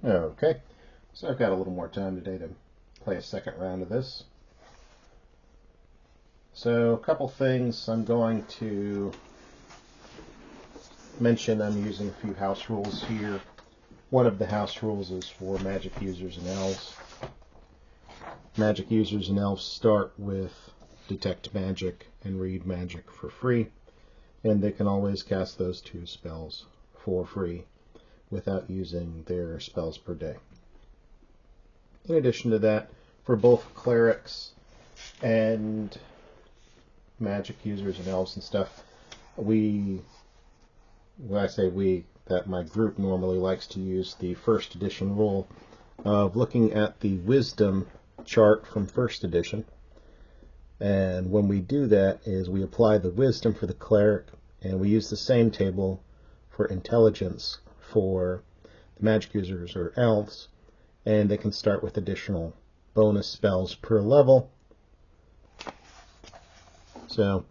Okay, so I've got a little more time today to play a second round of this. So a couple things I'm going to mention. I'm using a few house rules here. One of the house rules is for magic users and elves. Magic users and elves start with Detect Magic and Read Magic for free, and they can always cast those two spells for free without using their spells per day. In addition to that, for both clerics and magic users and elves and stuff, when I say we, that my group normally likes to use the first edition rule of looking at the wisdom chart from first edition. And when we do that is we apply the wisdom for the cleric, and we use the same table for intelligence for the magic users or elves, and they can start with additional bonus spells per level. So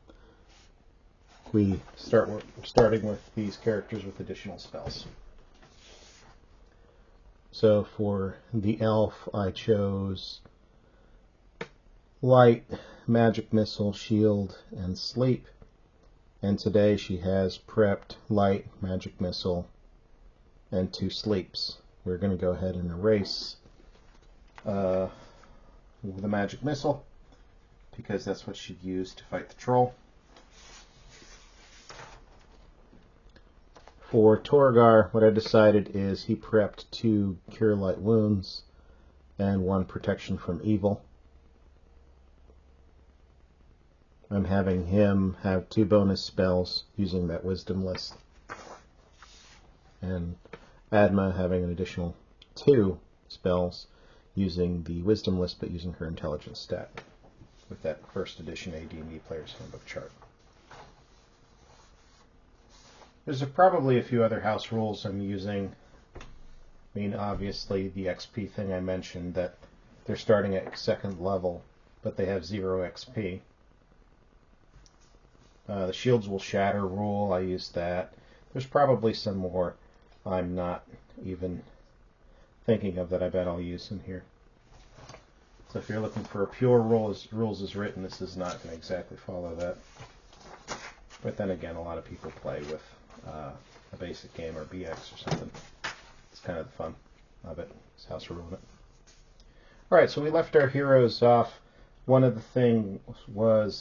we're starting with these characters with additional spells. So for the elf, I chose Light, Magic Missile, Shield, and Sleep. And today she has prepped Light, Magic Missile, and 2 sleeps. We're going to go ahead and erase the Magic Missile, because that's what she'd use to fight the troll. For Torgar, what I decided is he prepped 2 Cure Light Wounds and 1 Protection from Evil. I'm having him have 2 bonus spells using that Wisdom list, and Adma having an additional 2 spells using the Wisdom list, but using her Intelligence stat with that first edition AD&D Player's Handbook chart. There's probably a few other house rules I'm using. I mean, obviously the XP thing I mentioned, that they're starting at 2nd level, but they have 0 XP. The shields will shatter rule, I used that. There's probably some more I'm not even thinking of that I bet I'll use in here. So if you're looking for a pure rules as written, this is not going to exactly follow that. But then again, a lot of people play with a basic game or BX or something. It's kind of the fun of it. It's house rule of it. Alright, so we left our heroes off. One of the things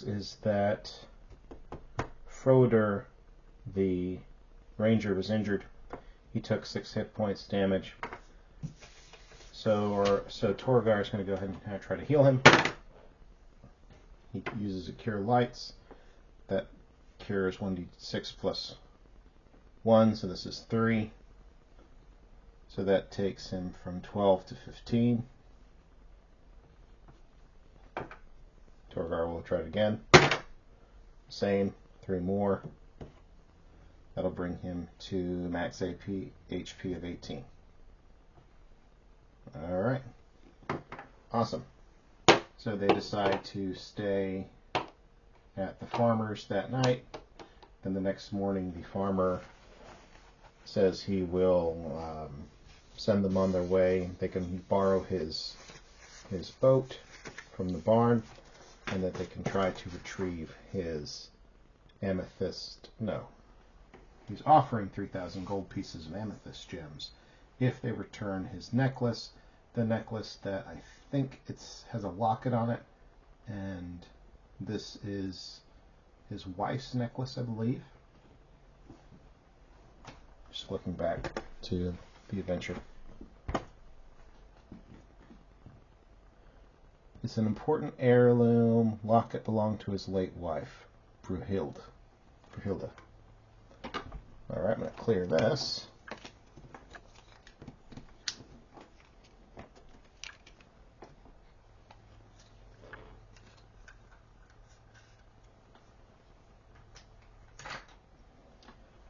is that Froder, the ranger, was injured. He took 6 hit points damage. So Torgar is going to go ahead and try to heal him. He uses a Cure Lights. That cures 1d6 plus 1, so this is 3. So that takes him from 12 to 15. Torgar will try it again. Same, 3 more. That'll bring him to max HP of 18. Alright. Awesome. So they decide to stay at the farmer's that night. Then the next morning the farmer says he will send them on their way. They can borrow his boat from the barn, and that they can try to retrieve his amethyst. No. He's offering 3,000 gold pieces of amethyst gems if they return his necklace. The necklace that I think has a locket on it, and this is his wife's necklace, I believe. Just looking back to the adventure. It's an important heirloom. Locket belonged to his late wife, Brunhilde. Alright, I'm going to clear this.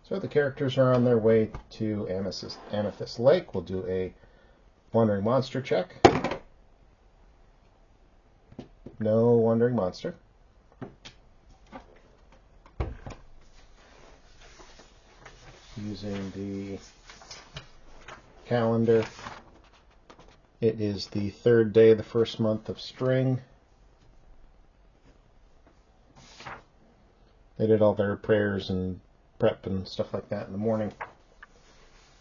So the characters are on their way to Amethyst Lake. We'll do a Wandering Monster check. No Wandering Monster. Using the calendar, It is the third day of the first month of spring. They did all their prayers and prep and stuff like that in the morning,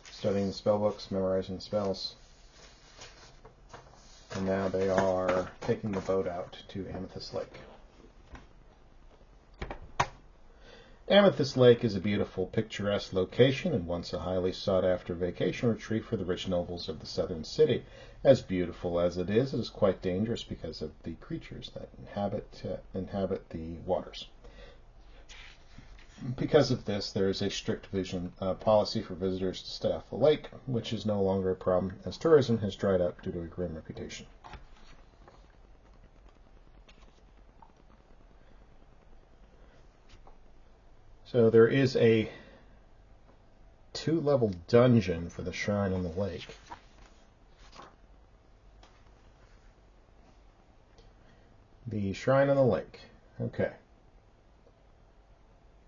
studying the spell books, memorizing spells. And now they are taking the boat out to Amethyst Lake. Amethyst Lake is a beautiful, picturesque location and once a highly sought-after vacation retreat for the rich nobles of the southern city. As beautiful as it is quite dangerous because of the creatures that inhabit the waters. Because of this, there is a strict policy for visitors to stay off the lake, which is no longer a problem as tourism has dried up due to a grim reputation. So there is a 2-level dungeon for the Shrine on the Lake. The Shrine on the Lake. Okay.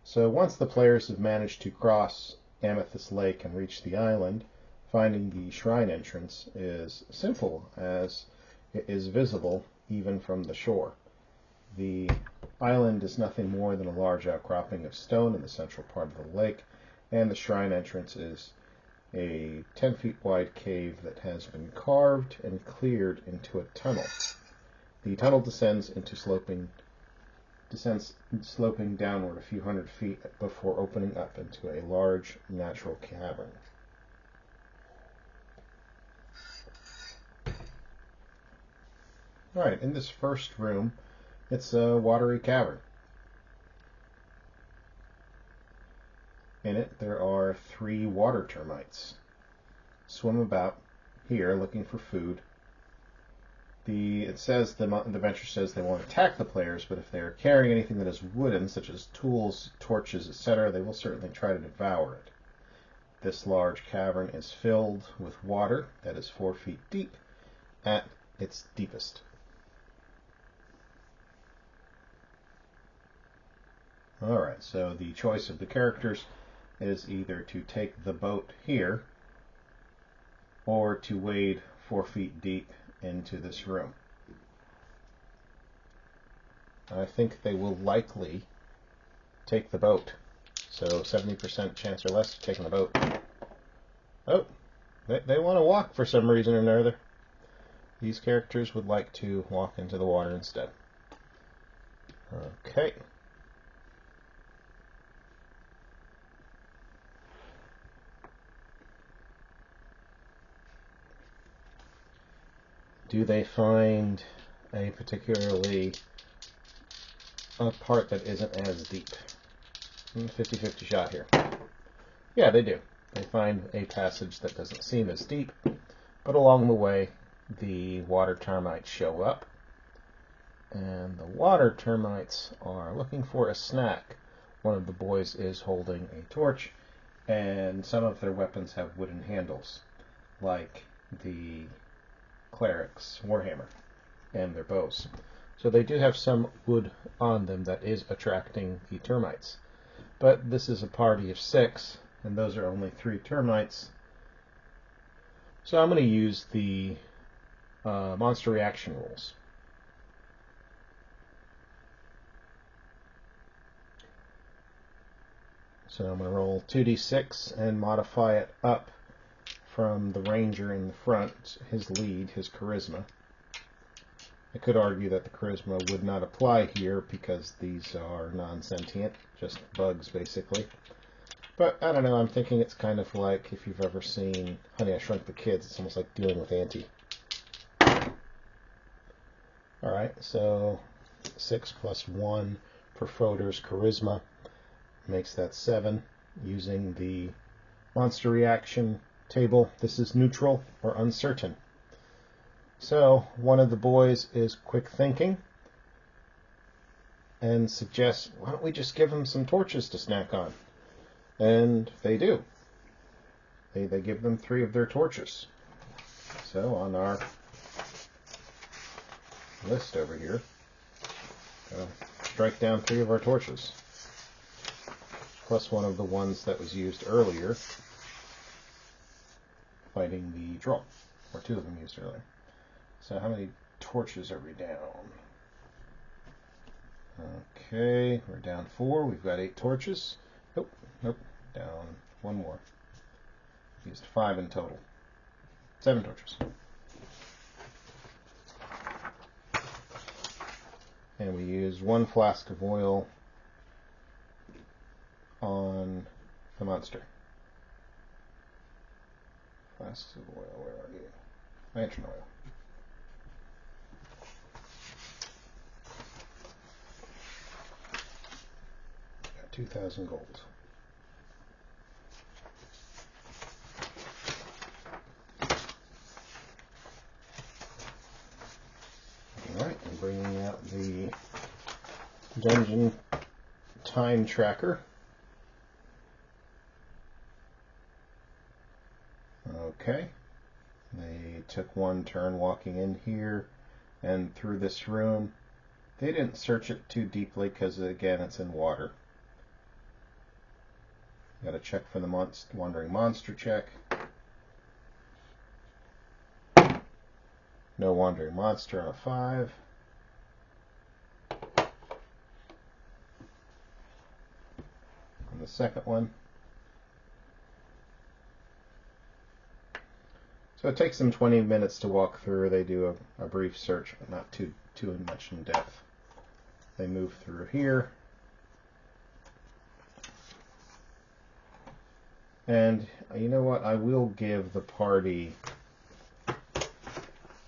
So once the players have managed to cross Amethyst Lake and reach the island, finding the shrine entrance is simple as it is visible even from the shore. The island is nothing more than a large outcropping of stone in the central part of the lake, and the shrine entrance is a 10 feet wide cave that has been carved and cleared into a tunnel. The tunnel descends sloping downward a few hundred feet before opening up into a large natural cavern. Alright, in this first room, it's a watery cavern. In it, there are 3 water termites. Swim about here looking for food. The adventure says they won't attack the players, but if they are carrying anything that is wooden, such as tools, torches, etc., they will certainly try to devour it. This large cavern is filled with water that is 4 feet deep at its deepest. Alright, so the choice of the characters is either to take the boat here or to wade 4 feet deep into this room. I think they will likely take the boat. So 70% chance or less of taking the boat. Oh, they want to walk for some reason or another. These characters would like to walk into the water instead. Okay. Do they find a part that isn't as deep? 50-50 shot here. Yeah, they do. They find a passage that doesn't seem as deep, but along the way, the water termites show up, and the water termites are looking for a snack. One of the boys is holding a torch, and some of their weapons have wooden handles, like the cleric's warhammer and their bows. So they do have some wood on them that is attracting the termites. But this is a party of 6, and those are only 3 termites. So I'm going to use the monster reaction rules. So I'm going to roll 2d6 and modify it up from the ranger in the front, his lead, his charisma. I could argue that the charisma would not apply here because these are non-sentient, just bugs basically. But I don't know, I'm thinking it's kind of like if you've ever seen Honey, I Shrunk the Kids, it's almost like dealing with Auntie. Alright, so 6 plus 1 for Froder's charisma makes that 7. Using the monster reaction table, this is neutral or uncertain. So one of the boys is quick thinking and suggests, why don't we just give them some torches to snack on? And they do. They give them 3 of their torches. So on our list over here, strike down 3 of our torches, plus 1 of the ones that was used earlier fighting the troll, or 2 of them used earlier. So how many torches are we down? Okay, we're down 4. We've got 8 torches. Nope, nope, down 1 more. Used 5 in total. 7 torches. And we use 1 flask of oil on the monster. Flasks of oil, where are you? Lantern oil. Got 2,000 gold. Alright, I'm bringing out the dungeon time tracker. Okay, they took 1 turn walking in here and through this room. They didn't search it too deeply because, again, it's in water. Got to check for the wandering monster check. No wandering monster on a 5. On the second one. So it takes them 20 minutes to walk through. They do a brief search, but not too much in depth. They move through here. And you know what? I will give the party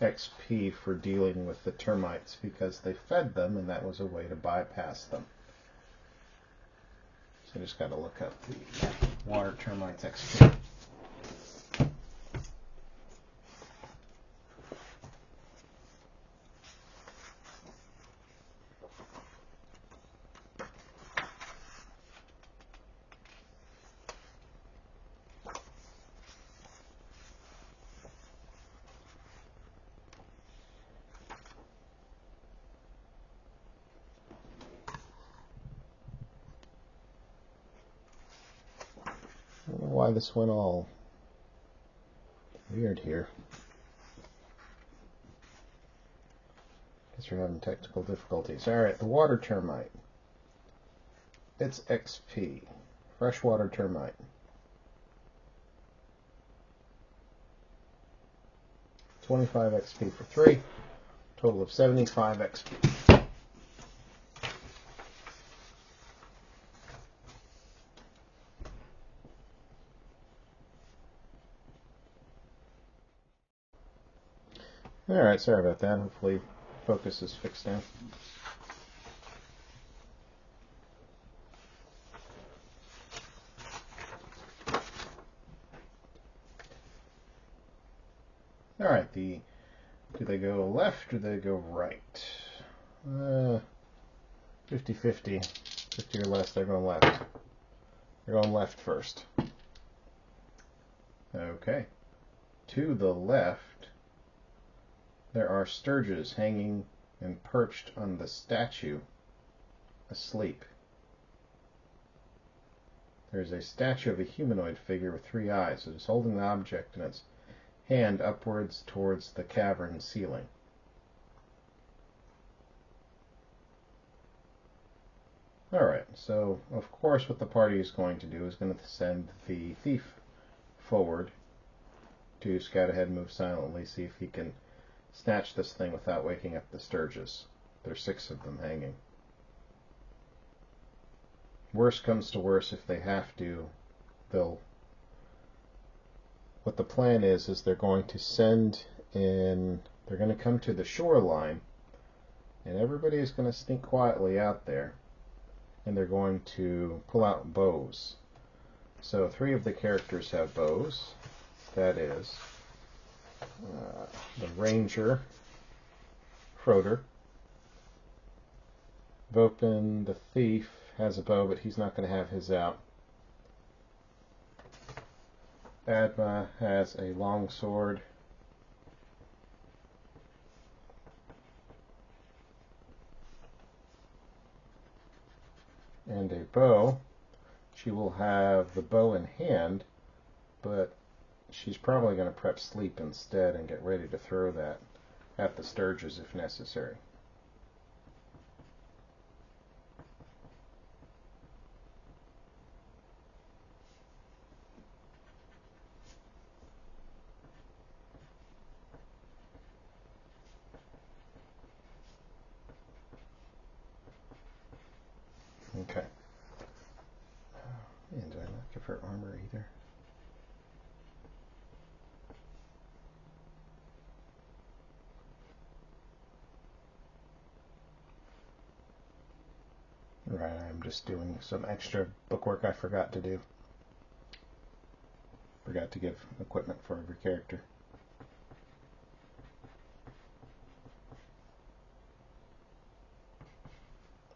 XP for dealing with the termites because they fed them and that was a way to bypass them. So I just got to look up the water termites XP. I don't know why this went all weird here. Guess we're having technical difficulties. Alright, the water termite. It's XP. Freshwater termite. $25 XP for 3. Total of 75 XP. Alright, sorry about that. Hopefully focus is fixed now. Alright, do they go left or do they go right? 50-50. 50 or less, they're going left. They're going left first. Okay. To the left, there are sturges hanging and perched on the statue, asleep. There's a statue of a humanoid figure with 3 eyes. It is holding the object in its hand upwards towards the cavern ceiling. Alright, so of course what the party is going to do is going to send the thief forward to scout ahead and move silently, see if he can snatch this thing without waking up the sturges. There's 6 of them hanging. Worst comes to worst, if they have to, what the plan is they're going to send in, they're going to come to the shoreline, and everybody is going to sneak quietly out there, and they're going to pull out bows. So 3 of the characters have bows. That is the Ranger, Froder. Vopin, the Thief, has a bow, but he's not going to have his out. Adma has a long sword. And a bow. She will have the bow in hand, but she's probably going to prep sleep instead and get ready to throw that at the Sturges if necessary. Okay. And do I not give her armor either? Right, I'm just doing some extra bookwork I forgot to do. Forgot to give equipment for every character.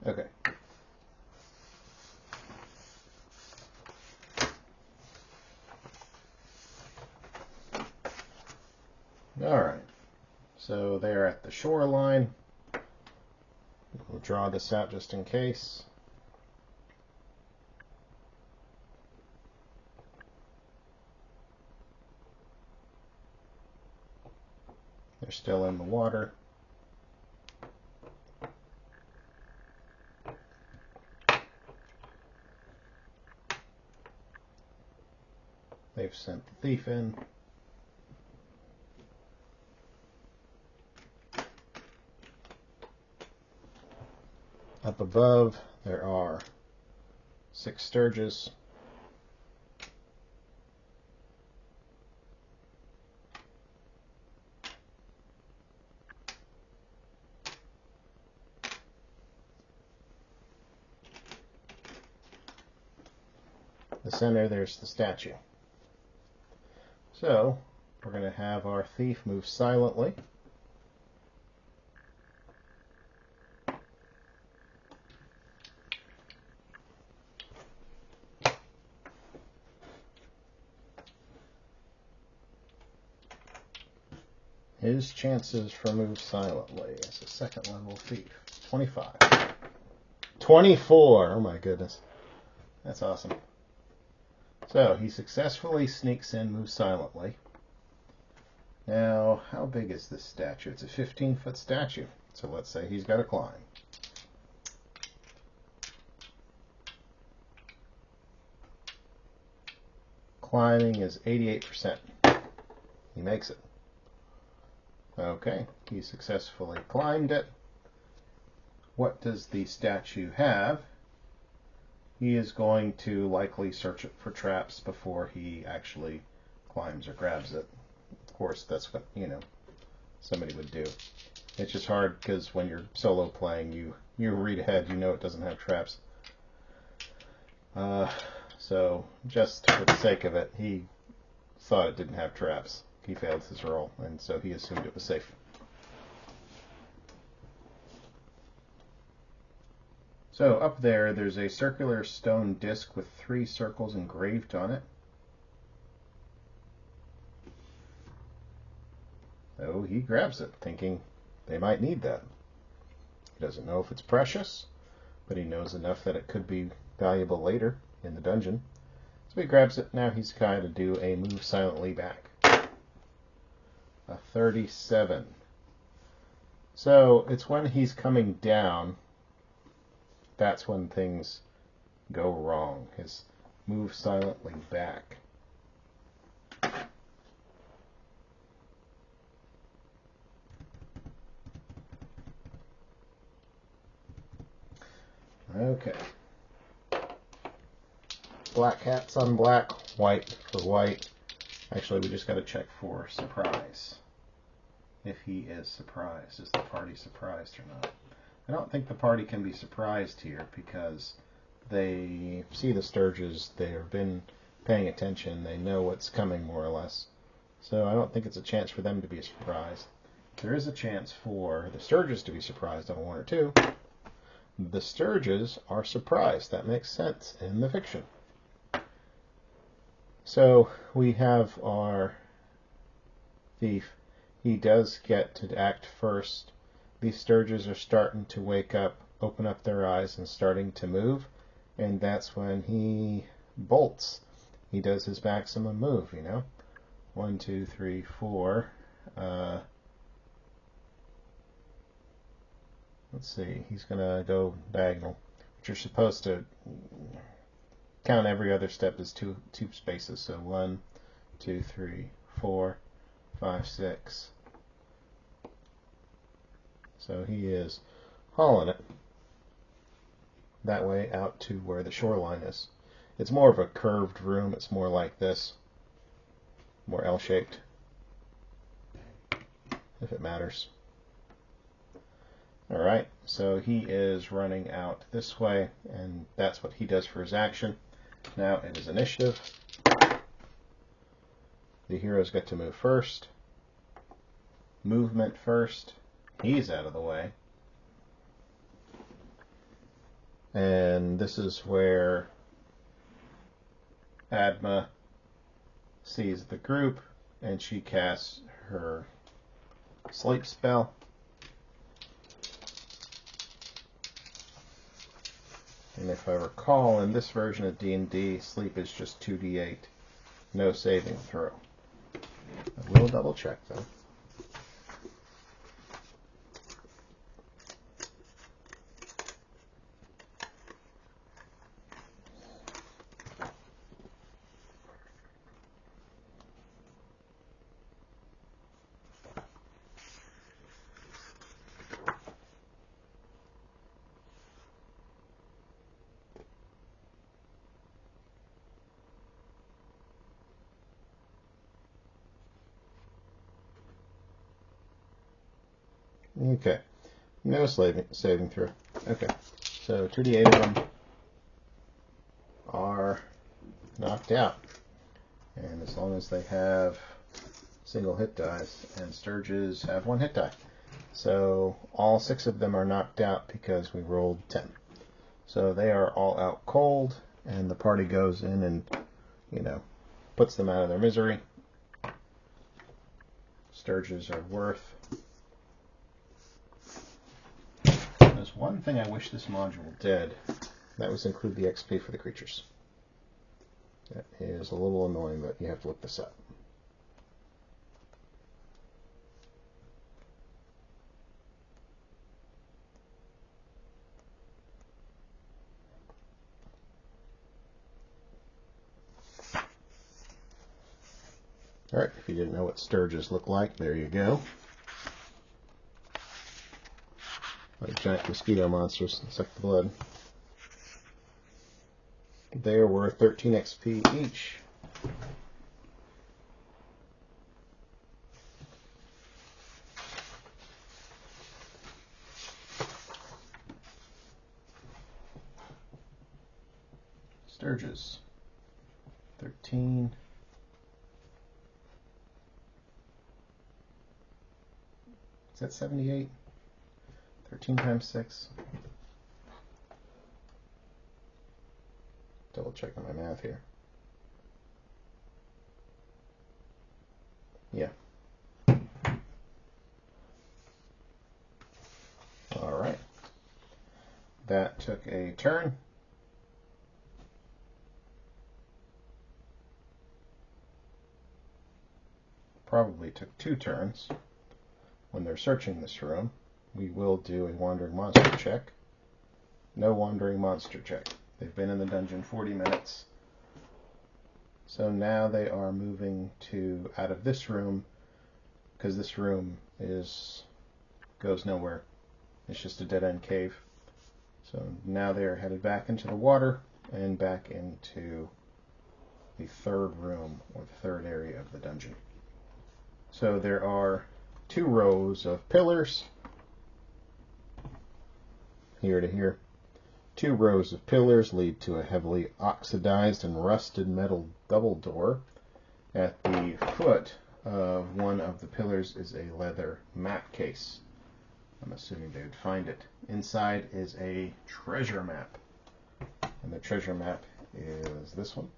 Okay. Alright, so they're at the shoreline. We'll draw this out just in case. They're still in the water. They've sent the thief in. Up above, there are 6 Sturges. The center, there's the statue. So, we're going to have our thief move silently. His chances for move silently as a second level thief. 25. 24! Oh my goodness. That's awesome. So, he successfully sneaks in, moves silently. Now, how big is this statue? It's a 15-foot statue. So let's say he's got to climb. Climbing is 88%. He makes it. Okay, he successfully climbed it. What does the statue have? He is going to likely search it for traps before he actually climbs or grabs it. Of course, that's what, somebody would do. It's just hard because when you're solo playing, you read ahead, you know it doesn't have traps. So, just for the sake of it, he thought it didn't have traps. He failed his roll, and so he assumed it was safe. So up there's a circular stone disc with 3 circles engraved on it. So he grabs it, thinking they might need that. He doesn't know if it's precious, but he knows enough that it could be valuable later in the dungeon. So he grabs it. Now he's got to do a move silently back. A 37. So it's when he's coming down, that's when things go wrong. His move silently back. Okay. Black hats on black, white for white. Actually, we just got to check for surprise. If he is surprised. Is the party surprised or not? I don't think the party can be surprised here because they see the Sturges. They've been paying attention. They know what's coming more or less. So I don't think it's a chance for them to be surprised. There is a chance for the Sturges to be surprised on 1 or 2. The Sturges are surprised. That makes sense in the fiction. So we have our thief. He does get to act first. These Sturges are starting to wake up, open up their eyes, and starting to move. And that's when he bolts. He does his maximum move, 1, 2, 3, 4. let's see, he's going to go diagonal, but you're supposed to count every other step as two spaces. So 1, 2, 3, 4, 5, 6. So he is hauling it that way out to where the shoreline is. It's more of a curved room. It's more like this, more L-shaped, if it matters. Alright, so he is running out this way, and that's what he does for his action. Now it is initiative. The heroes get to move first. Movement first. He's out of the way. And this is where Adma sees the group, and she casts her sleep spell. And if I recall, in this version of D&D, sleep is just 2d8. No saving throw. I will double check, though. Okay, no saving throw. Okay, so 2d8 of them are knocked out. And as long as they have single hit dice, and Sturges have 1 hit die. So all 6 of them are knocked out because we rolled 10. So they are all out cold, and the party goes in and, puts them out of their misery. Sturges are worth. There's one thing I wish this module did. That was include the XP for the creatures. That is a little annoying, but you have to look this up. Alright, if you didn't know what Sturges look like, there you go. Like giant mosquito monsters that suck the blood. They are worth 13 XP each. Sturges. 13. Is that 78? 13 times 6. Double checking my math here. Yeah. Alright. That took a turn. Probably took 2 turns. When they're searching this room, we will do a wandering monster check. No wandering monster check. They've been in the dungeon 40 minutes. So now they are moving to out of this room, because this room goes nowhere. It's just a dead-end cave. So now they are headed back into the water and back into the 3rd room, or the 3rd area of the dungeon. So there are 2 rows of pillars, here to here. 2 rows of pillars lead to a heavily oxidized and rusted metal double door. At the foot of one of the pillars is a leather map case. I'm assuming they would find it. Inside is a treasure map. And the treasure map is this one.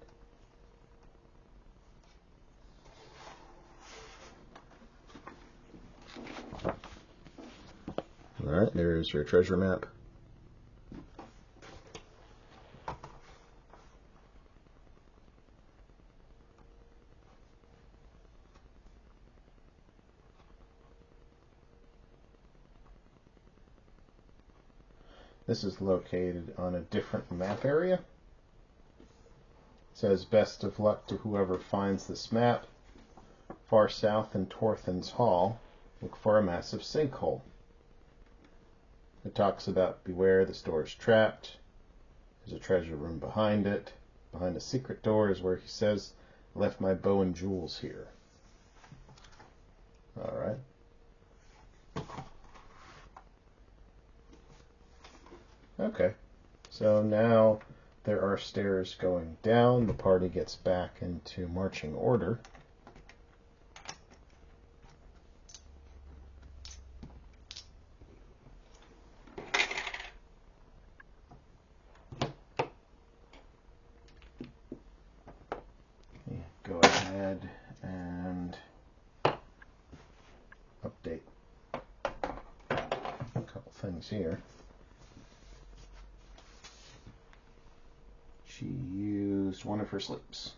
Alright, there's your treasure map. This is located on a different map area. It says, best of luck to whoever finds this map. Far south in Torthan's Hall, look for a massive sinkhole. It talks about beware, the store is trapped. There's a treasure room behind it. Behind a secret door is where he says, I left my bow and jewels here. Alright. Okay. So now there are stairs going down. The party gets back into marching order. Go ahead and update a couple things here. She used one of her sleeps.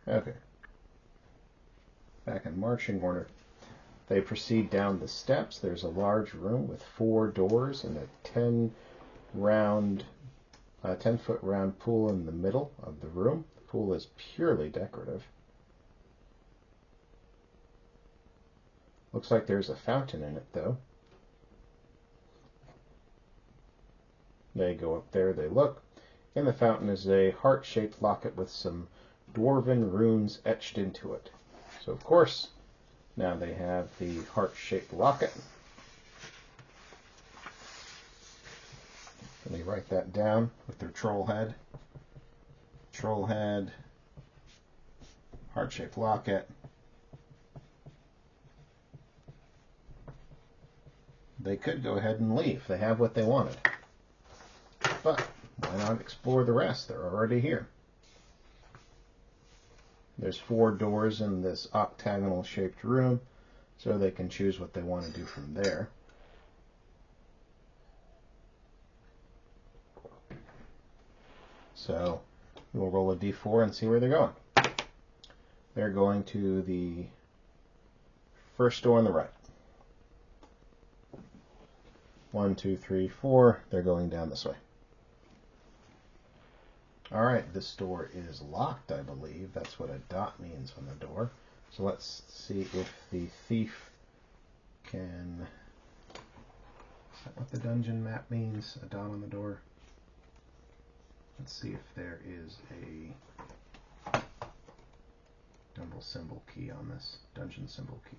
Okay. Back in marching order. They proceed down the steps. There's a large room with 4 doors and a 10-foot round pool in the middle of the room. The pool is purely decorative. Looks like there's a fountain in it, though. They go up there, they look. In the fountain is a heart-shaped locket with some dwarven runes etched into it. So, of course, now they have the heart-shaped locket. And they write that down with their troll head. Troll head, heart-shaped locket. They could go ahead and leave. They have what they wanted. But why not explore the rest? They're already here. There's 4 doors in this octagonal-shaped room, so they can choose what they want to do from there. So we'll roll a d4 and see where they're going. They're going to the first door on the right. 1, 2, 3, 4. They're going down this way. Alright, this door is locked, I believe. That's what a dot means on the door. So let's see if the thief can... Is that what the dungeon map means? A dot on the door? Let's see if there is a double symbol key on this. Dungeon symbol key.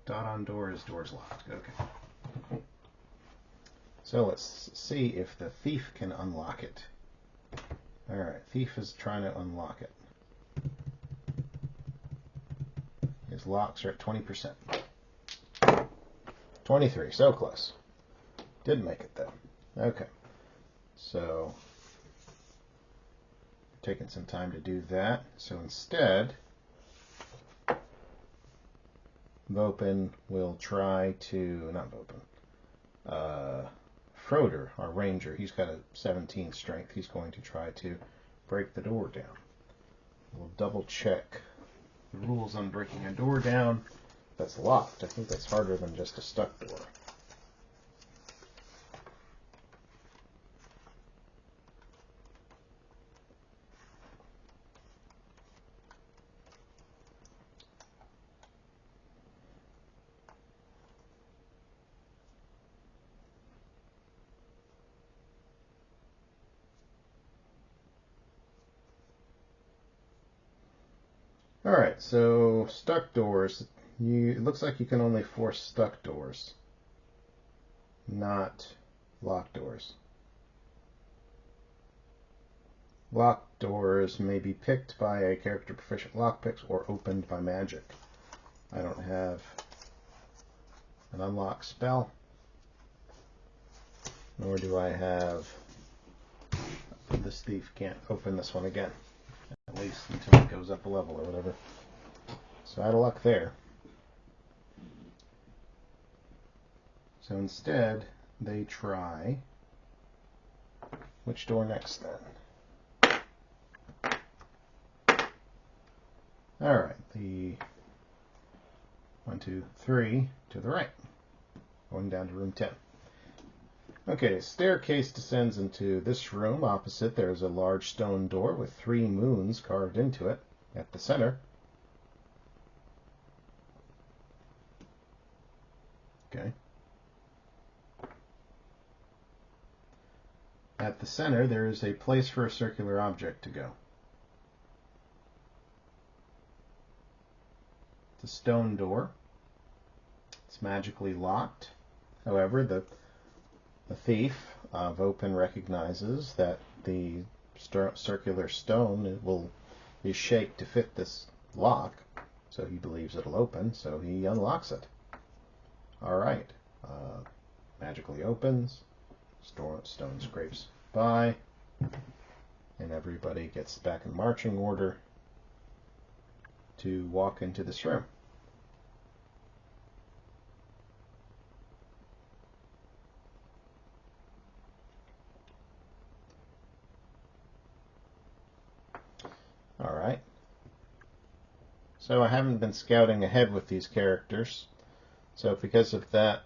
Dot on door is door's locked. Okay. So let's see if the thief can unlock it. Alright, thief is trying to unlock it. His locks are at 20%. 23, so close. Didn't make it though. Okay. So, taking some time to do that. So instead, Vopin will try to, not Vopin, Froder, our ranger, he's got a 17 strength. He's going to try to break the door down. We'll double check the rules on breaking a door down that's locked. I think that's harder than just a stuck door. Alright, so stuck doors. It looks like you can only force stuck doors, not locked doors. Locked doors may be picked by a character proficient lockpicks or opened by magic. I don't have an unlock spell, nor do I have... This thief can't open this one again. At least until it goes up a level or whatever. So out of luck there. So instead, they try... Which door next then? Alright, the 1, 2, 3 to the right. Going down to room 10. Okay, staircase descends into this room. Opposite, there is a large stone door with 3 moons carved into it at the center. Okay. At the center, there is a place for a circular object to go. It's a stone door. It's magically locked. However, the thief of open recognizes that the circular stone is shaped to fit this lock, so he believes it'll open, so he unlocks it. Alright, magically opens, stone scrapes by, and everybody gets back in marching order to walk into this room. Alright. So I haven't been scouting ahead with these characters. So because of that,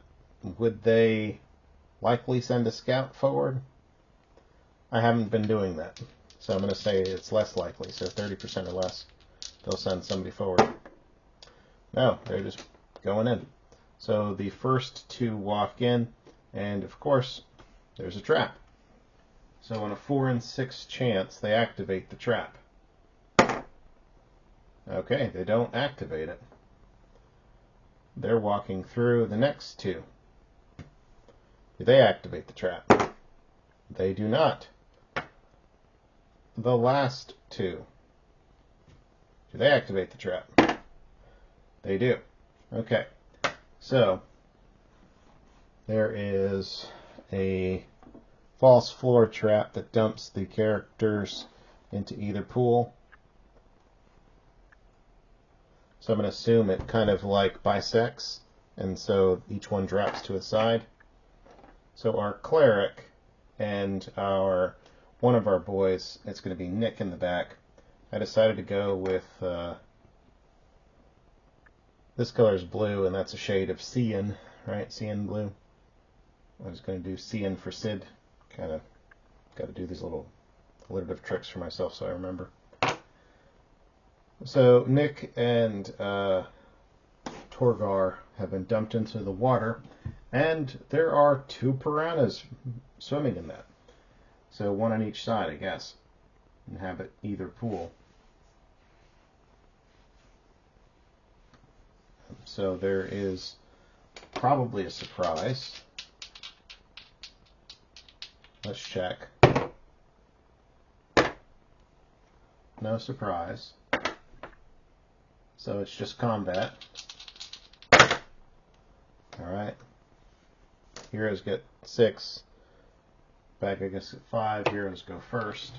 would they likely send a scout forward? I haven't been doing that. So I'm going to say it's less likely. So 30% or less, they'll send somebody forward. No, they're just going in. So the first 2 walk in, and of course, there's a trap. So on a 4 in 6 chance, they activate the trap. Okay, they don't activate it. They're walking through the next 2. Do they activate the trap? They do not. The last 2. Do they activate the trap? They do. Okay. So, there is a false floor trap that dumps the characters into either pool. So I'm going to assume it kind of like bisects, and so each one drops to a side. So our cleric and one of our boys, it's going to be Nick in the back. I decided to go with this color is blue, and that's a shade of cyan, right? Cyan blue. I was going to do cyan for Sid. Kind of got to do these little alliterative tricks for myself so I remember. So Nick and Torgar have been dumped into the water, and there are 2 piranhas swimming in that. So 1 on each side, I guess. Inhabit either pool. So there is probably a surprise. Let's check. No surprise. So it's just combat. Alright. Heroes get 6. Back, I guess, at 5. Heroes go first.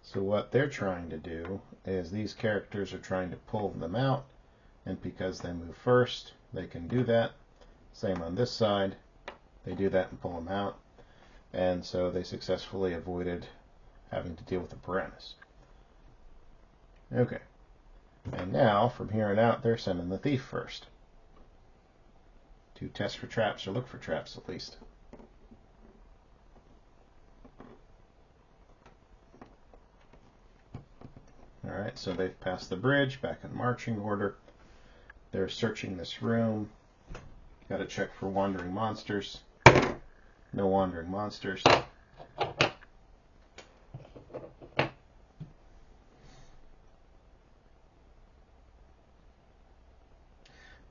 So what they're trying to do is these characters are trying to pull them out, and because they move first, they can do that. Same on this side. They do that and pull them out. And so they successfully avoided having to deal with the piranhas. Okay. And now, from here on out, they're sending the thief first. To test for traps, or look for traps at least. Alright, so they've passed the bridge, back in marching order. They're searching this room. Got to check for wandering monsters. No wandering monsters.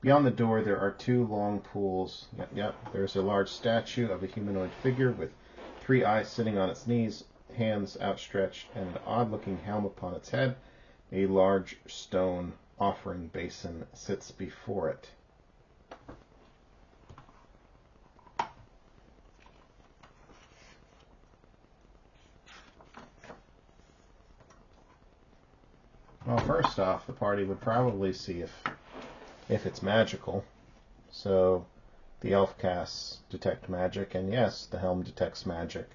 Beyond the door, there are 2 long pools. Yep, there's a large statue of a humanoid figure with 3 eyes sitting on its knees, hands outstretched, and an odd-looking helm upon its head. A large stone offering basin sits before it. Well, first off, the party would probably see if it's magical. So the elf casts detect magic, and yes, the helm detects magic.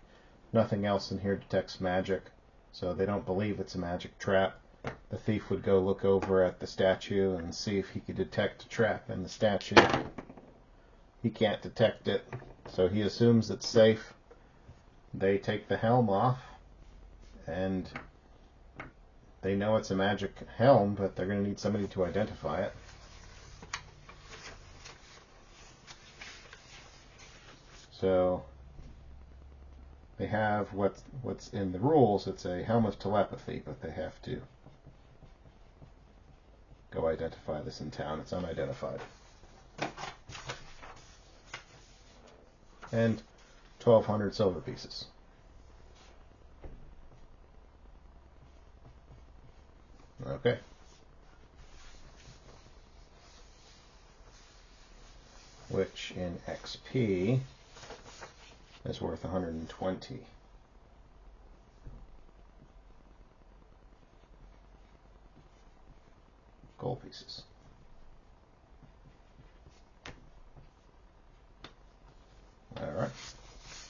Nothing else in here detects magic, so they don't believe it's a magic trap. The thief would go look over at the statue and see if he could detect a trap in the statue. He can't detect it, so he assumes it's safe. They take the helm off, and they know it's a magic helm, but they're going to need somebody to identify it. So they have what's in the rules. It's a helm of telepathy, but they have to go identify this in town. It's unidentified. And 1,200 silver pieces. Okay. Which in XP is worth 120. Gold pieces. Alright.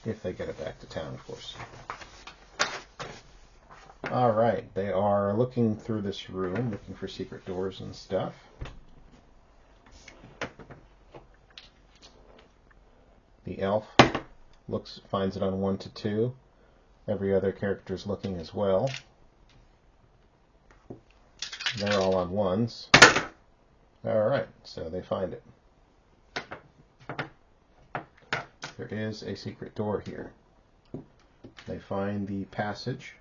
If they get it back to town, of course. Alright, they are looking through this room, looking for secret doors and stuff. The elf finds it on 1 to 2. Every other character's looking as well. They're all on 1s. Alright, so they find it. There is a secret door here. They find the passage.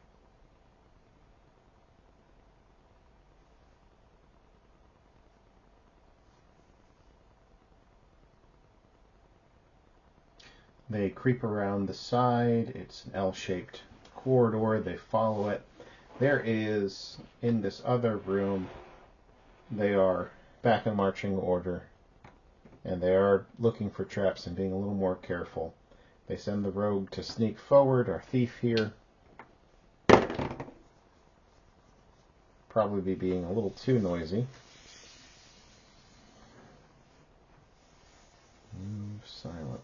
They creep around the side. It's an L-shaped corridor. They follow it. There is, in this other room, they are back in marching order, and they are looking for traps and being a little more careful. They send the rogue to sneak forward. Our thief here probably be being a little too noisy. Move silently.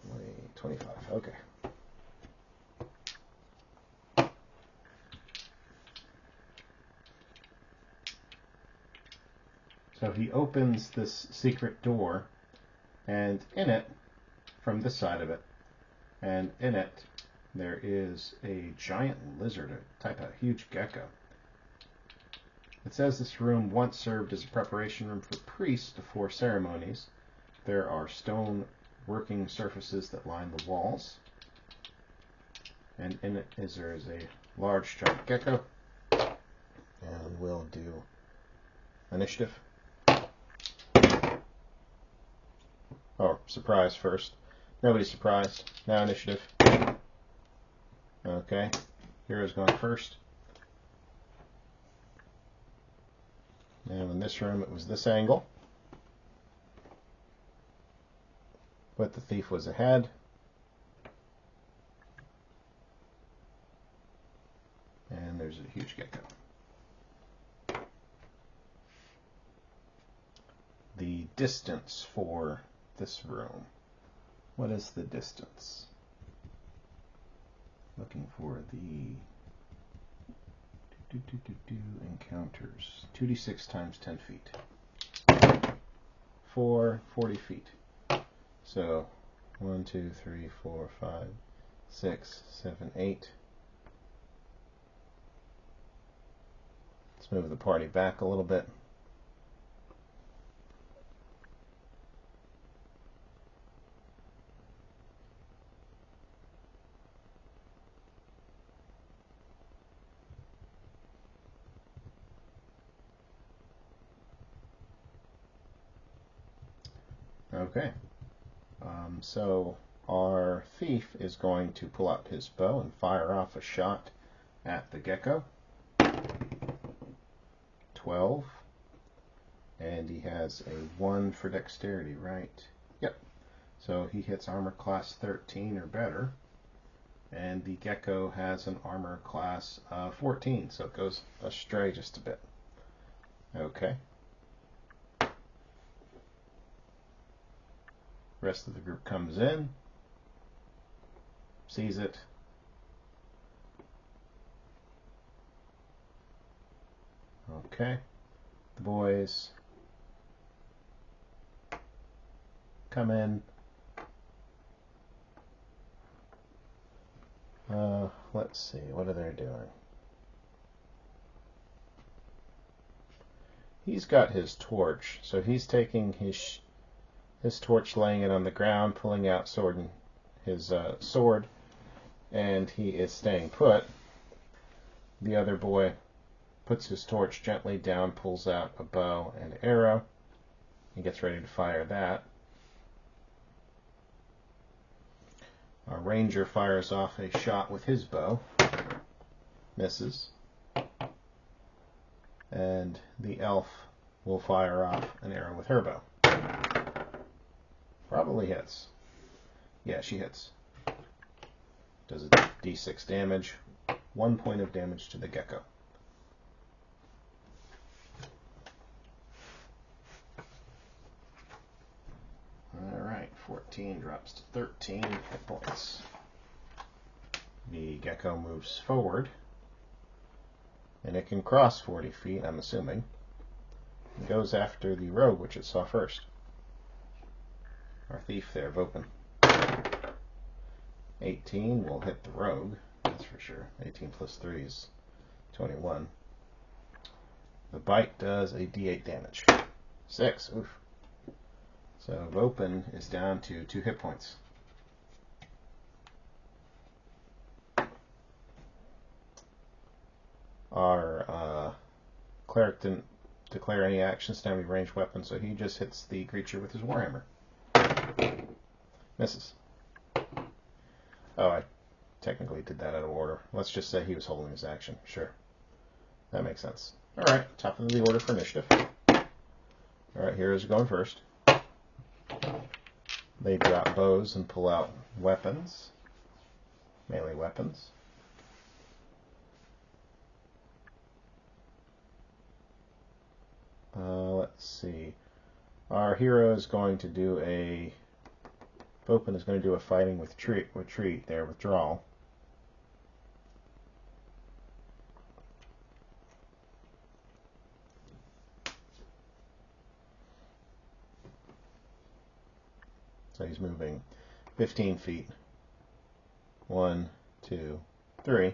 25. Okay. So he opens this secret door, and in it, from this side of it, and in it, there is a giant lizard, a type of huge gecko. It says this room once served as a preparation room for priests before ceremonies. There are stone working surfaces that line the walls. And in it there is a large giant gecko. And we'll do initiative. Oh, surprise first. Nobody's surprised. Now initiative. Okay. Hero's going first. Now in this room it was this angle. But the thief was ahead. And there's a huge gecko. The distance for this room. What is the distance? Looking for the encounters. 2d6 times 10 feet. For 40 feet. So 1, 2, 3, 4, 5, 6, 7, 8. Let's move the party back a little bit. Okay. So our thief is going to pull out his bow and fire off a shot at the gecko. 12. And he has a 1 for dexterity, right? Yep. So he hits armor class 13 or better. And the gecko has an armor class 14, so it goes astray just a bit. Okay. Rest of the group comes in, sees it. Okay. The boys come in. Let's see, what are they doing? He's got his torch, so he's taking his torch, laying it on the ground, pulling out his sword, and he is staying put. The other boy puts his torch gently down, pulls out a bow and arrow, and gets ready to fire that. Our ranger fires off a shot with his bow, misses, and the elf will fire off an arrow with her bow. Probably hits. Yeah, she hits. Does a d6 damage, 1 point of damage to the gecko. Alright, 14 drops to 13 hit points. The gecko moves forward, and it can cross 40 feet, I'm assuming. It goes after the rogue, which it saw first. Our thief there, Vopin. 18 will hit the rogue, that's for sure. 18 plus 3 is 21. The bite does a d8 damage. 6, oof. So Vopin is down to 2 hit points. Our cleric didn't declare any actions to have any ranged weapon, so he just hits the creature with his warhammer. Misses. Oh, I technically did that out of order. Let's just say he was holding his action. Sure. That makes sense. Alright, top of the order for initiative. Alright, heroes are going first. They drop bows and pull out weapons. Melee weapons. Let's see. Our hero is going to do a... Vopin is going to do a fighting with retreat there, withdrawal. So he's moving 15 feet. 1, 2, 3.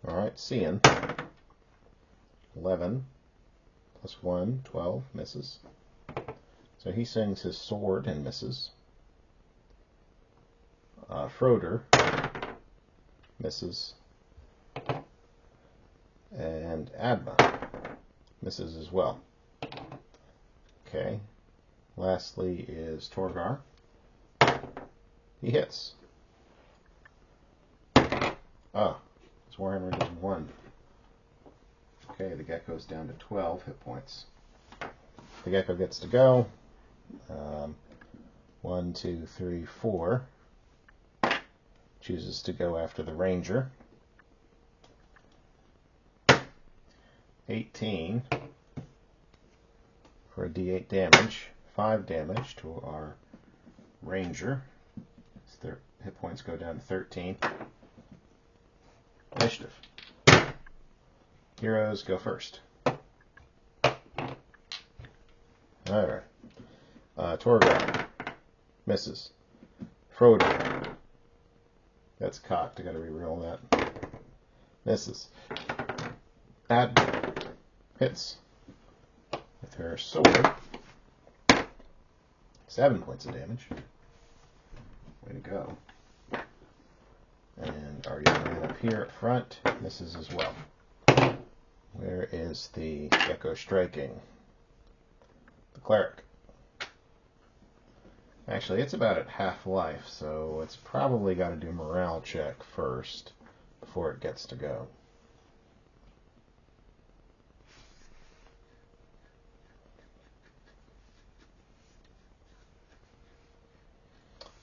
Alright, seeing. 11 plus 1, 12, misses. So he swings his sword and misses. Froder misses. And Adma misses as well. Okay. Lastly is Torgar. He hits. Oh, his warhammer does 1. Okay, the gecko's down to 12 hit points. The gecko gets to go. 1, 2, 3, 4. Chooses to go after the ranger. 18 for a d8 damage. 5 damage to our ranger. His hit points go down to 13. Initiative. Heroes go first. Alright. Torgar. Misses. Frodo. That's cocked. I gotta reroll that. Misses. Ad hits with her sword. 7 points of damage. Way to go. And our young man up here at front misses as well. Where is the gecko striking? The cleric. Actually, it's about at half life, so it's probably got to do morale check first before it gets to go.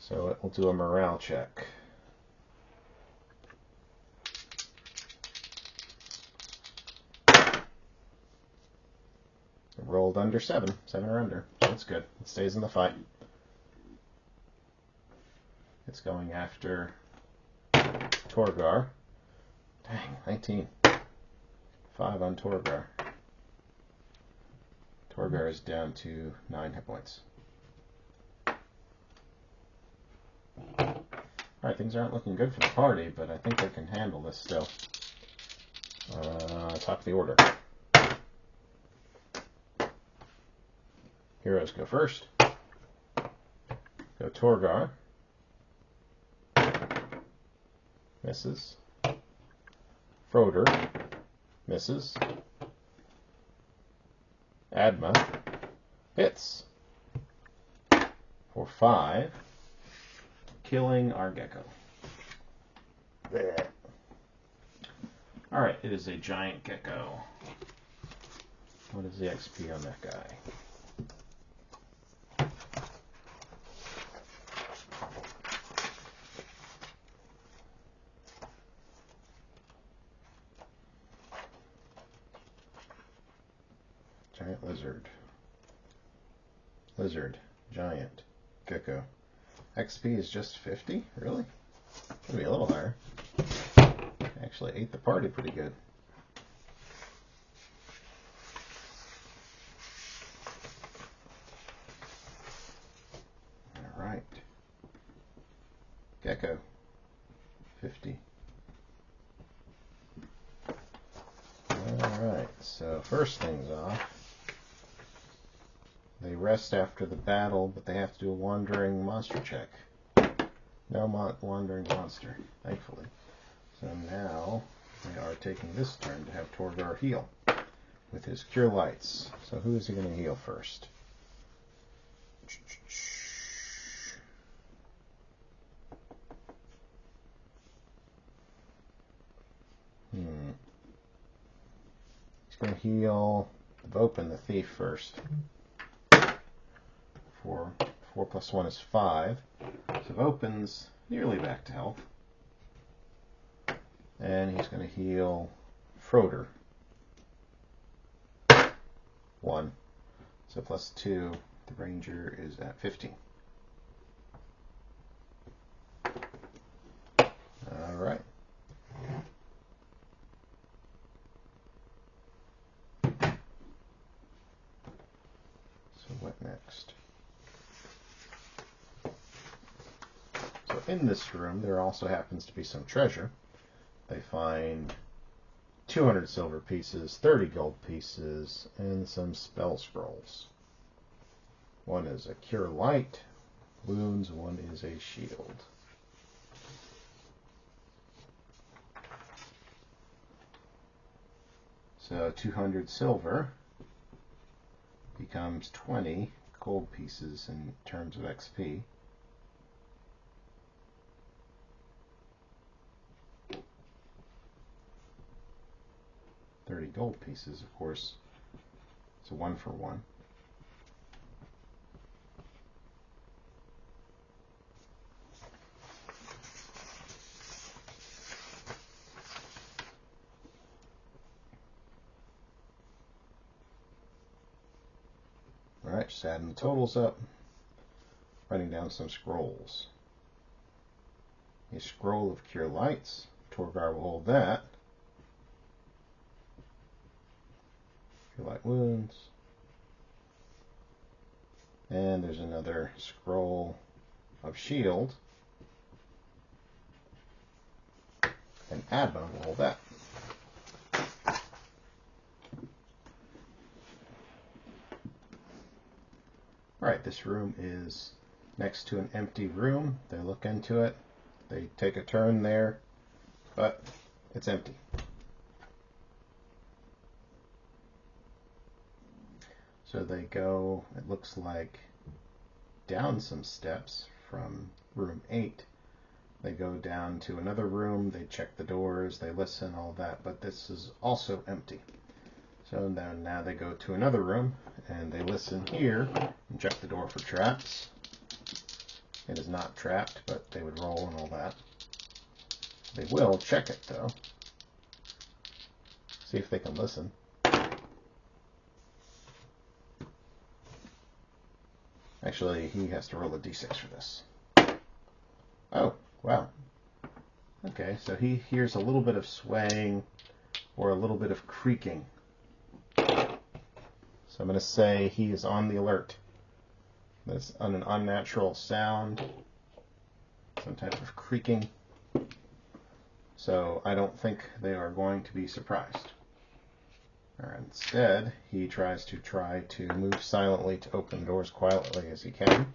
So it will do a morale check. It rolled under 7 or under, so that's good. It stays in the fight. It's going after Torgar. Dang, 19. 5 on Torgar. Torgar is down to 9 hit points. Alright, things aren't looking good for the party, but I think they can handle this still. Top of the order. Heroes go first. Go Torgar. Misses. Froder. Misses. Adma. Hits. For 5. Killing our gecko. Alright, it is a giant gecko. What is the XP on that guy? Giant lizard. Lizard. Giant. Gecko. XP is just 50? Really? Could be a little higher. Actually ate the party pretty good. Alright. Gecko. 50. Alright, so first things off. They rest after the battle, but they have to do a wandering monster check. No wandering monster, thankfully. So now they are taking this turn to have Torgar heal with his Cure Lights. So who is he going to heal first? He's going to heal Vopin the Thief first. 4 plus 1 is 5. So Vopin's nearly back to health. And he's going to heal Froder. 1. So plus 2, the Ranger is at 15. Alright. So what next? So in this room there also happens to be some treasure. They find 200 silver pieces, 30 gold pieces, and some spell scrolls. One is a Cure Light wounds, one is a shield. So 200 silver becomes 20 gold pieces in terms of XP. $30 gold pieces, of course. It's a 1 for 1. Alright, just adding the totals up. Writing down some scrolls. A scroll of Cure Lights. Torgar will hold that. Cure Light wounds. And there's another scroll of shield. And Adma will hold that. Alright, this room is next to an empty room. They look into it. They take a turn there, but it's empty. So they go, it looks like, down some steps from room 8. They go down to another room, they check the doors, they listen, all that, but this is also empty. So then now they go to another room, and they listen here, and check the door for traps. It is not trapped, but they would roll and all that. They will check it, though. See if they can listen. Actually, he has to roll a d6 for this. Oh, wow. Okay, so he hears a little bit of swaying or a little bit of creaking. So I'm going to say he is on the alert. That's an unnatural sound, some type of creaking. So I don't think they are going to be surprised. Or instead, he tries to move silently to open doors quietly as he can.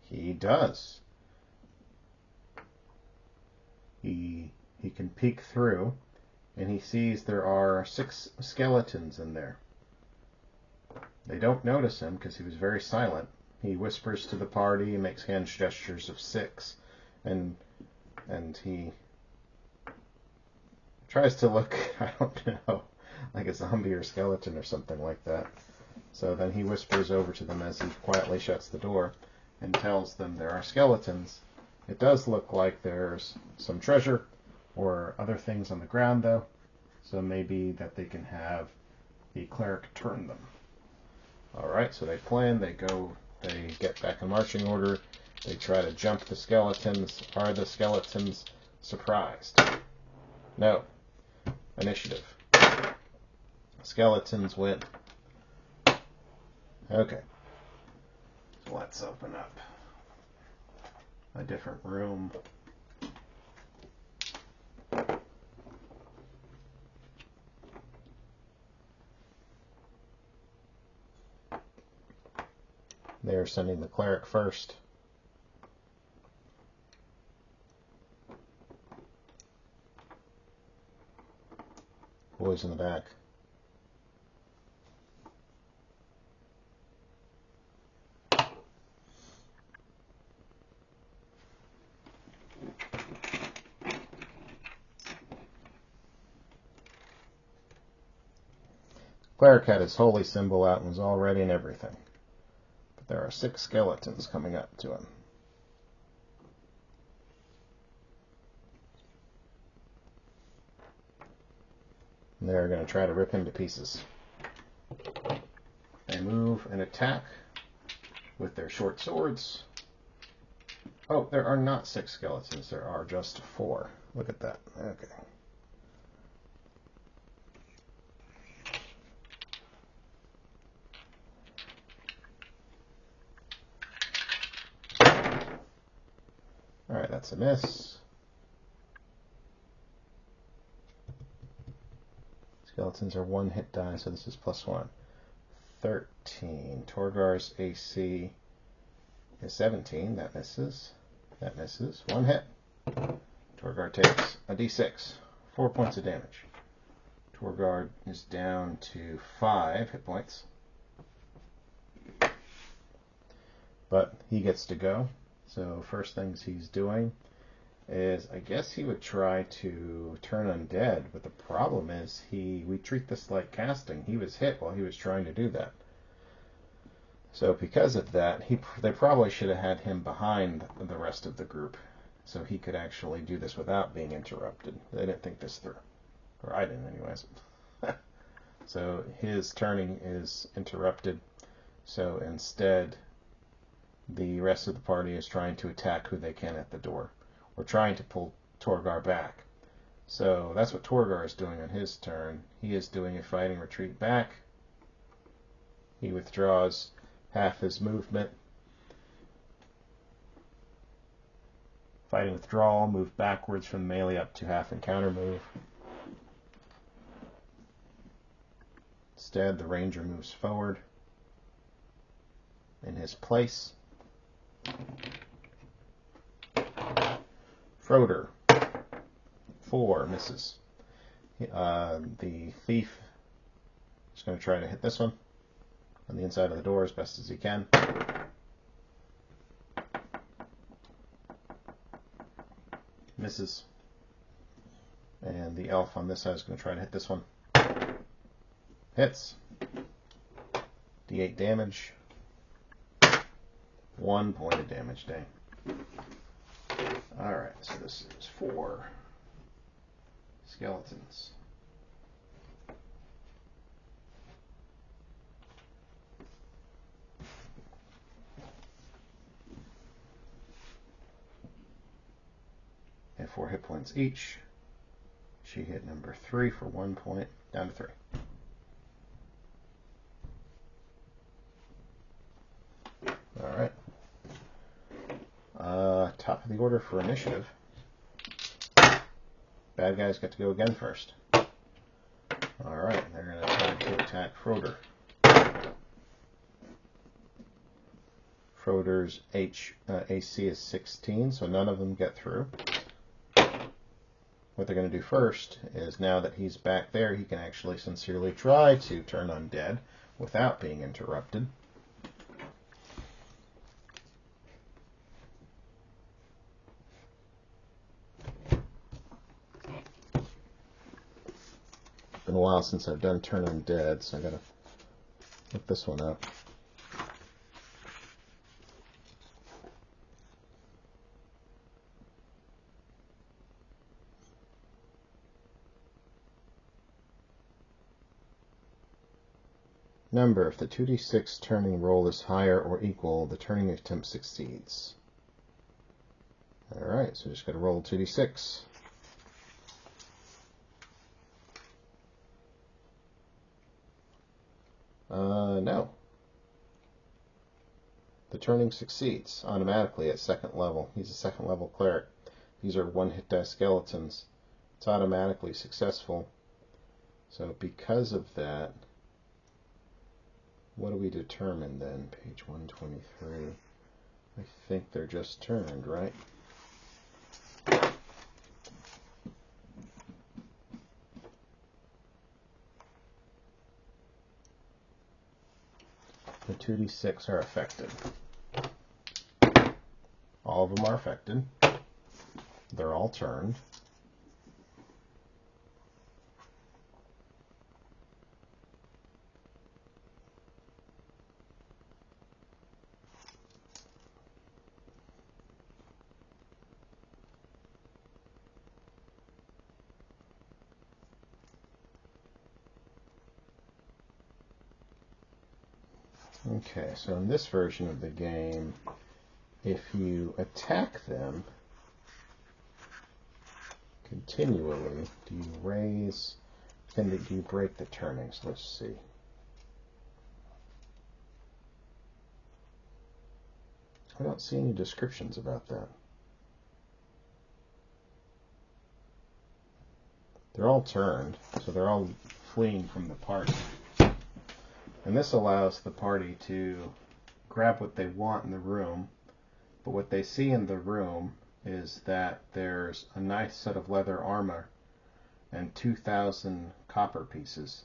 He does. He can peek through, and he sees there are 6 skeletons in there. They don't notice him because he was very silent. He whispers to the party and makes hand gestures of 6, and he tries to look, I don't know, like a zombie or skeleton or something like that. So then he whispers over to them as he quietly shuts the door and tells them there are skeletons. It does look like there's some treasure or other things on the ground, though, so maybe that they can have the cleric turn them. Alright, so they plan, they get back in marching order, they try to jump the skeletons. Are the skeletons surprised? No. Initiative. Skeletons win. Okay. So let's open up a different room. They're sending the cleric first. Boys in the back. Cleric had his holy symbol out and was all ready and everything. But there are 6 skeletons coming up to him. And they're going to try to rip him to pieces. They move and attack with their short swords. Oh, there are not 6 skeletons. There are just 4. Look at that. Okay. Alright, that's a miss. Skeletons are 1 hit die, so this is +1. 13. Torgar's AC is 17. That misses. That misses. 1 hit. Torgar takes a d6. 4 points of damage. Torgar is down to 5 hit points. But he gets to go. So first things he's doing is, I guess he would try to turn undead, but the problem is we treat this like casting. He was hit while he was trying to do that. So because of that, they probably should have had him behind the rest of the group so he could actually do this without being interrupted. They didn't think this through. Or I didn't anyways. So his turning is interrupted. So instead, the rest of the party is trying to attack who they can at the door. Or trying to pull Torgar back. So that's what Torgar is doing on his turn. He is doing a fighting retreat back. He withdraws half his movement. Fighting withdrawal, move backwards from melee up to half encounter move. Instead, the ranger moves forward in his place. Froder, 4 misses. The thief is going to try to hit this one on the inside of the door as best as he can. Misses. And the elf on this side is going to try to hit this one. Hits. D8 damage. 1 point of damage, dang. Alright, so this is 4 skeletons. And 4 hit points each. She hit number 3 for 1 point, down to 3. Alright. Top of the order for initiative. Bad guys get to go again first. Alright, they're going to try to attack Froder. Froder's AC is 16, so none of them get through. What they're going to do first is, now that he's back there, he can actually sincerely try to turn undead without being interrupted. It's been a while since I've done turn undead, so I gotta look this one up. Number: if the 2d6 turning roll is higher or equal, the turning attempt succeeds. Alright, so just gotta roll 2d6. No. The turning succeeds automatically at 2nd level. He's a 2nd level cleric. These are 1-hit die skeletons. It's automatically successful. So because of that, what do we determine then? Page 123. I think they're just turned, right? The 2d6 are affected. All of them are affected. They're all turned. Okay, so in this version of the game, if you attack them continually, do you raise, and do you break the turnings? Let's see. I don't see any descriptions about that. They're all turned, so they're all fleeing from the party. And this allows the party to grab what they want in the room, but what they see in the room is that there's a nice set of leather armor and 2,000 copper pieces.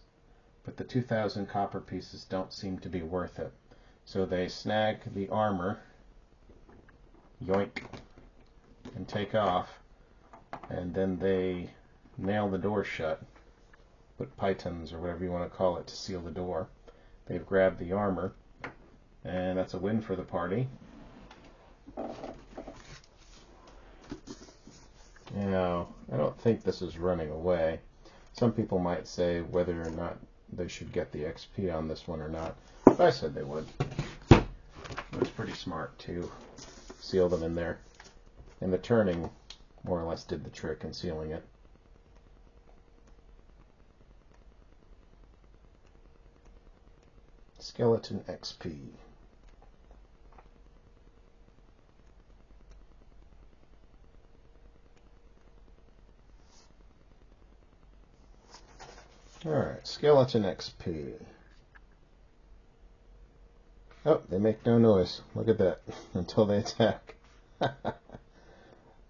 But the 2,000 copper pieces don't seem to be worth it. So they snag the armor, yoink, and take off, and then they nail the door shut, put pythons or whatever you want to call it to seal the door. They've grabbed the armor, and that's a win for the party. Now, I don't think this is running away. Some people might say whether or not they should get the XP on this one or not. But I said they would. It was pretty smart to seal them in there. And the turning more or less did the trick in sealing it. Skeleton XP. Alright, Skeleton XP. Oh, they make no noise. Look at that. Until they attack.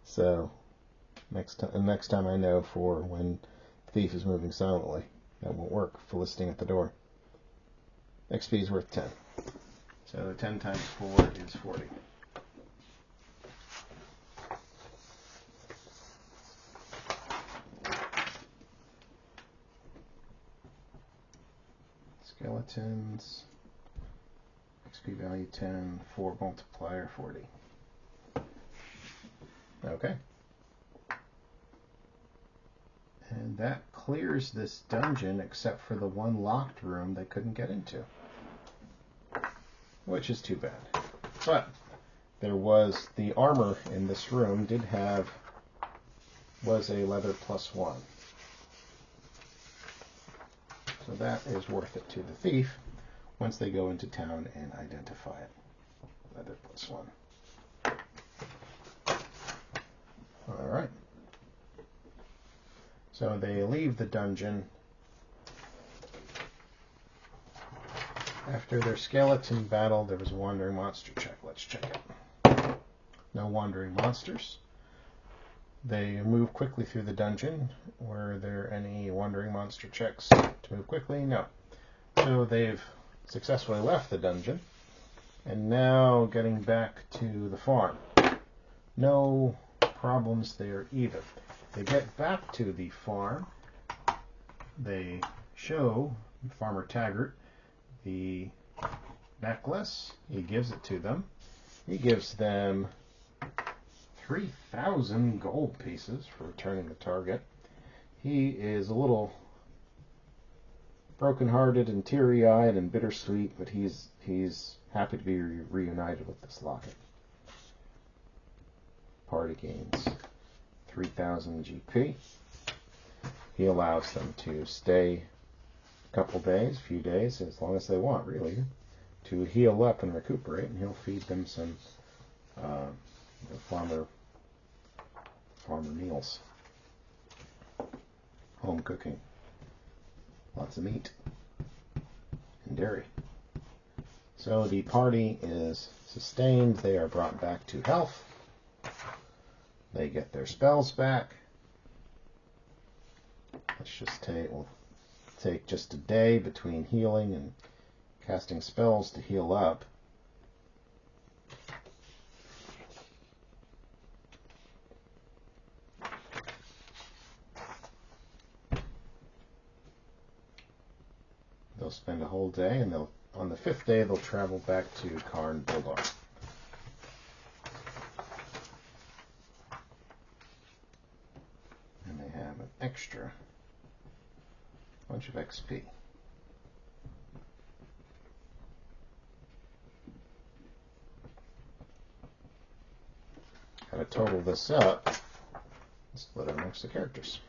So, next time I know for when Thief is moving silently. That won't work for listening at the door. XP is worth 10. So 10 times 4 is 40. Skeletons. XP value 10, 4 multiplier 40. Okay. And that clears this dungeon except for the one locked room they couldn't get into. Which is too bad. But there was the armor in this room was a leather +1. So that is worth it to the thief once they go into town and identify it. Leather +1. Alright. So they leave the dungeon. After their skeleton battle, there was a wandering monster check. Let's check it. No wandering monsters. They move quickly through the dungeon. Were there any wandering monster checks to move quickly? No. So they've successfully left the dungeon. And now getting back to the farm. No problems there either. They get back to the farm. They show Farmer Taggart the necklace. He gives it to them. He gives them 3,000 gold pieces for returning the target. He is a little broken-hearted and teary-eyed and bittersweet, but he's happy to be reunited with this locket. Party gains 3,000 GP. He allows them to stay a couple days, few days, as long as they want, really, to heal up and recuperate, and he'll feed them some farmer meals. Home cooking. Lots of meat and dairy. So the party is sustained. They are brought back to health. They get their spells back. Let's just we'll take just a day between healing and casting spells to heal up. They'll spend a whole day, and on the 5th day they'll travel back to Karn Buldar. And they have an extra bunch of XP. Gotta total this up and split it amongst the characters.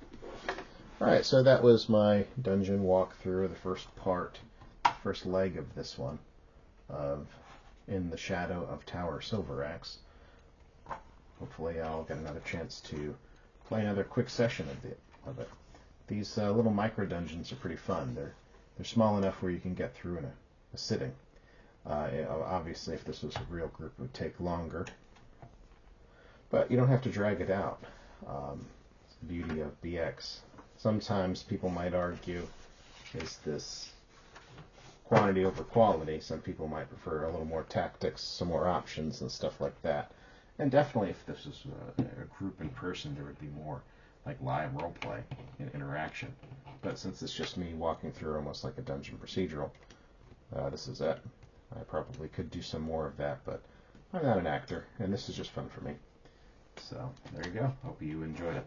Alright, so that was my dungeon walkthrough, the first leg of this one, in the Shadow of Tower Silveraxe. Hopefully I'll get another chance to play another quick session of it. These little micro dungeons are pretty fun. They're small enough where you can get through in a sitting. Obviously, if this was a real group, it would take longer. But you don't have to drag it out. It's the beauty of BX. Sometimes people might argue, is this quantity over quality? Some people might prefer a little more tactics, some more options and stuff like that. And definitely if this was a group in person, there would be more like live roleplay and interaction. But since it's just me walking through almost like a dungeon procedural, this is it. I probably could do some more of that, but I'm not an actor, and this is just fun for me. So there you go. Hope you enjoyed it.